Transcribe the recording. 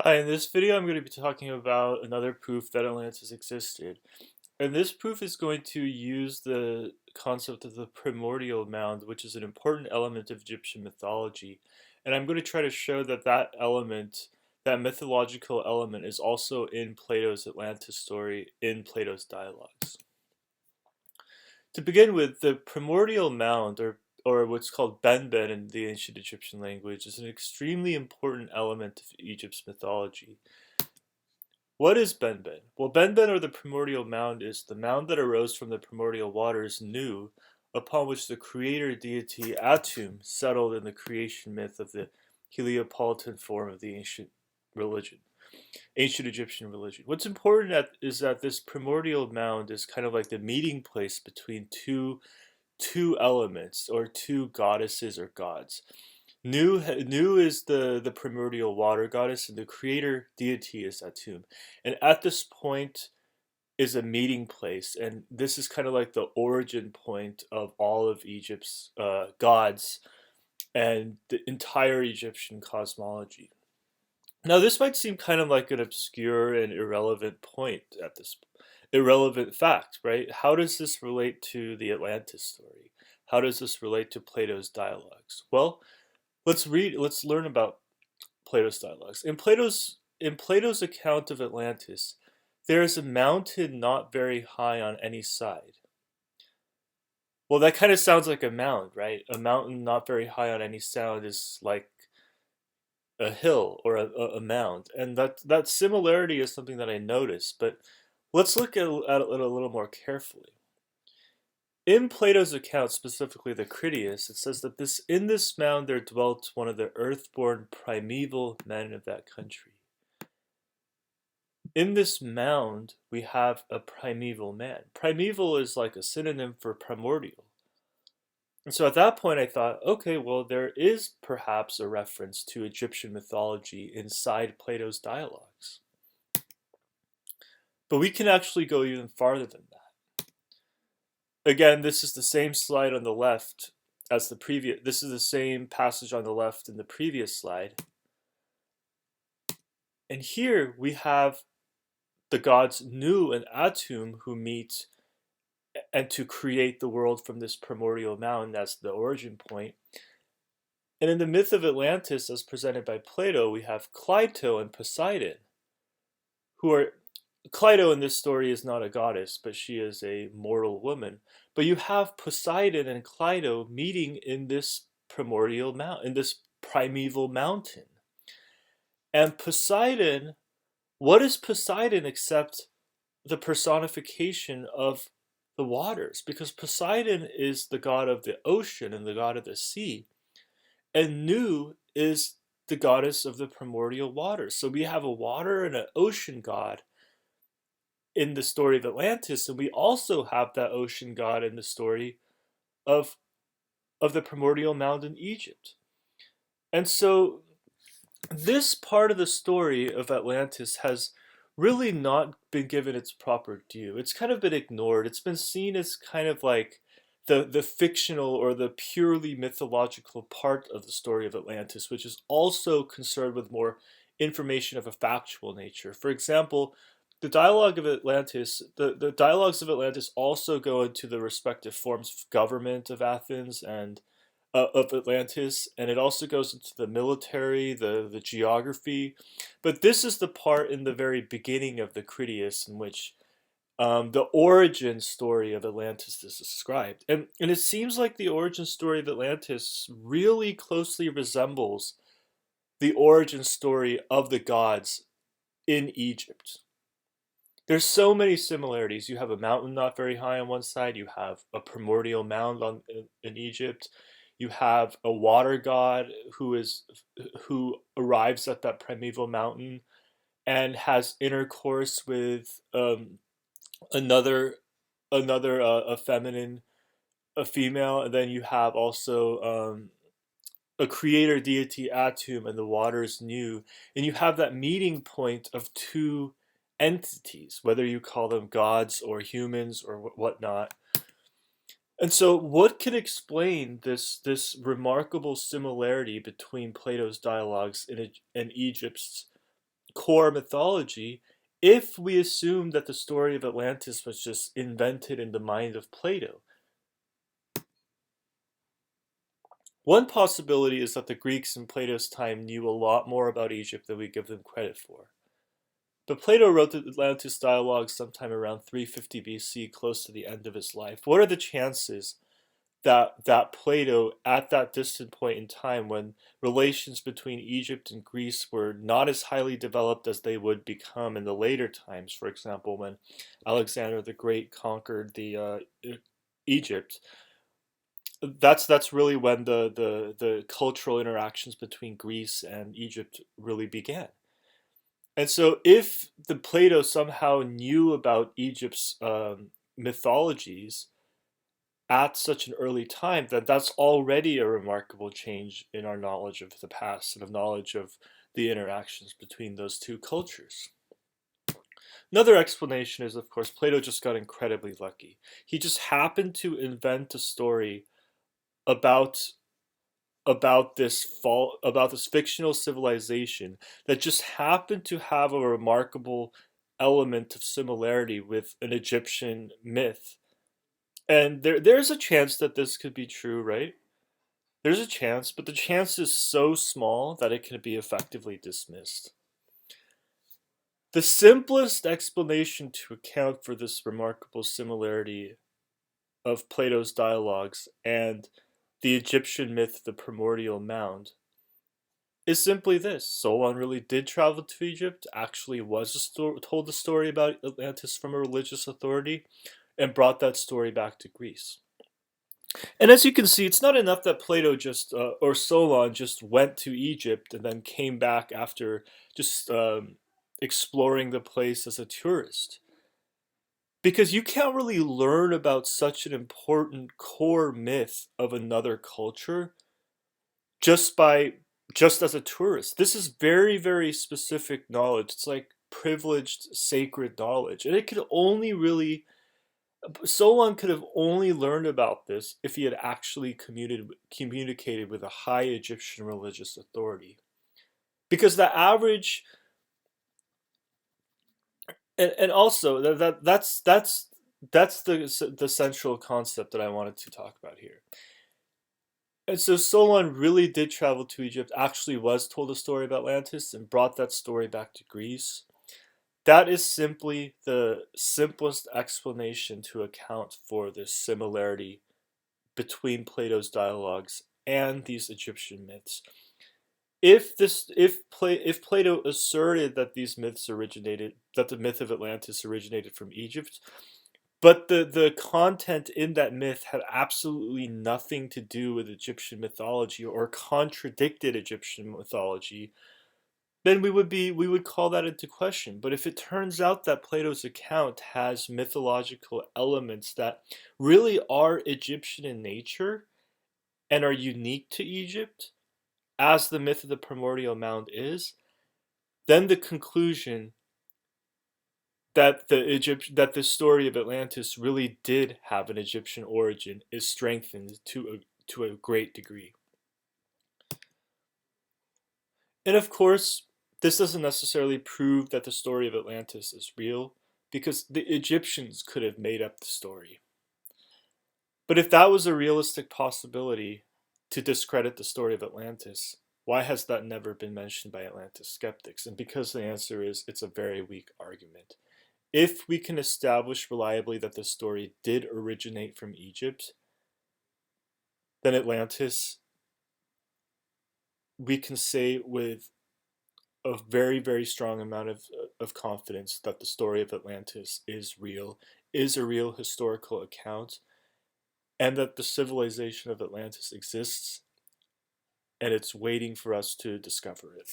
Hi, in this video I'm going to be talking about another proof that Atlantis existed. And this proof is going to use the concept of the Primordial Mound, which is an important element of Egyptian mythology. And I'm going to try to show that that element, that mythological element, is also in Plato's Atlantis story, in Plato's dialogues. To begin with, the Primordial Mound, or what's called Benben in the ancient Egyptian language, is an extremely important element of Egypt's mythology. What is Benben? Well, Benben, or the Primordial Mound, is the mound that arose from the primordial waters Nu, upon which the creator deity Atum settled in the creation myth of the Heliopolitan form of the ancient Egyptian religion. What's important is that this primordial mound is kind of like the meeting place between two elements, or two goddesses or gods. Nu is the primordial water goddess, and the creator deity is Atum. And at this point is a meeting place, and this is kind of like the origin point of all of Egypt's gods and the entire Egyptian cosmology. Now, this might seem kind of like an obscure and irrelevant point at this irrelevant fact, right? How does this relate to the Atlantis story? How does this relate to Plato's dialogues? Well, let's learn about Plato's dialogues. In Plato's account of Atlantis, there is a mountain not very high on any side. Well, that kind of sounds like a mound, right? A mountain not very high on any side is like a hill or a mound, and that similarity is something that I noticed. But let's look at it a little more carefully. In Plato's account, specifically the Critias, it says that in this mound there dwelt one of the earthborn primeval men of that country. In this mound, we have a primeval man. Primeval is like a synonym for primordial. And so at that point I thought, okay, well, there is perhaps a reference to Egyptian mythology inside Plato's dialogues. But we can actually go even farther than that. Again, this is the same slide on the left as the previous. This is the same passage on the left in the previous slide. And here we have the gods Nu and Atum who meet and to create the world from this primordial mound. That's the origin point. And in the myth of Atlantis, as presented by Plato, we have Cleito and Poseidon, who are Cleito in this story is not a goddess, but she is a mortal woman. But you have Poseidon and Cleito meeting in this primordial mountain, in this primeval mountain. And Poseidon, what is Poseidon except the personification of the waters? Because Poseidon is the god of the ocean and the god of the sea, and Nu is the goddess of the primordial waters. So we have a water and an ocean god in the story of Atlantis, and we also have that ocean god in the story of the primordial mound in Egypt. And so this part of the story of Atlantis has really not been given its proper due. It's kind of been ignored. It's been seen as kind of like the fictional or the purely mythological part of the story of Atlantis, which is also concerned with more information of a factual nature. For example, the dialogues of Atlantis also go into the respective forms of government of Athens and of Atlantis, and it also goes into the military, the geography. But this is the part in the very beginning of the Critias in which the origin story of Atlantis is described. And it seems like the origin story of Atlantis really closely resembles the origin story of the gods in Egypt. There's so many similarities. You have a mountain not very high on one side. You have a primordial mound in Egypt. You have a water god who arrives at that primeval mountain and has intercourse with another a feminine, a female, and then you have also a creator deity Atum, and the waters Nu, and you have that meeting point of two entities, whether you call them gods or humans or whatnot. And so, what can explain this remarkable similarity between Plato's dialogues and Egypt's core mythology if we assume that the story of Atlantis was just invented in the mind of Plato. One possibility is that the Greeks in Plato's time knew a lot more about Egypt than we give them credit for. But Plato wrote the Atlantis dialogue sometime around 350 BC, close to the end of his life. What are the chances that Plato, at that distant point in time when relations between Egypt and Greece were not as highly developed as they would become in the later times, for example, when Alexander the Great conquered the Egypt, that's really when the cultural interactions between Greece and Egypt really began. And so, if the Plato somehow knew about Egypt's mythologies at such an early time, then that's already a remarkable change in our knowledge of the past and of knowledge of the interactions between those two cultures. Another explanation is, of course, Plato just got incredibly lucky. He just happened to invent a story about about this fictional civilization that just happened to have a remarkable element of similarity with an Egyptian myth. And there's a chance that this could be true, right? There's a chance, but the chance is so small that it can be effectively dismissed. The simplest explanation to account for this remarkable similarity of Plato's dialogues and the Egyptian myth, the Primordial Mound, is simply this. Solon really did travel to Egypt, actually told the story about Atlantis from a religious authority, and brought that story back to Greece. And as you can see, it's not enough that Plato or Solon just went to Egypt and then came back after just exploring the place as a tourist. Because you can't really learn about such an important core myth of another culture just as a tourist. This is very, very specific knowledge. It's like privileged, sacred knowledge. And it could only really Solon could have only learned about this if he had actually communicated with a high Egyptian religious authority. Because the average, and also that's the central concept that I wanted to talk about here. And so Solon really did travel to Egypt, actually was told a story about Atlantis, and brought that story back to Greece. That is simply the simplest explanation to account for this similarity between Plato's dialogues and these Egyptian myths. If Plato asserted that that the myth of Atlantis originated from Egypt, but the content in that myth had absolutely nothing to do with Egyptian mythology or contradicted Egyptian mythology, then we would call that into question. But if it turns out that Plato's account has mythological elements that really are Egyptian in nature and are unique to Egypt, as the myth of the Primordial Mound is, then the conclusion that the story of Atlantis really did have an Egyptian origin is strengthened to a great degree. And of course, this doesn't necessarily prove that the story of Atlantis is real, because the Egyptians could have made up the story. But if that was a realistic possibility to discredit the story of Atlantis, why has that never been mentioned by Atlantis skeptics? And because the answer is it's a very weak argument. If we can establish reliably that the story did originate from Egypt, then Atlantis, we can say with a very, very strong amount of confidence that the story of Atlantis is real, is a real historical account, and that the civilization of Atlantis exists, and it's waiting for us to discover it.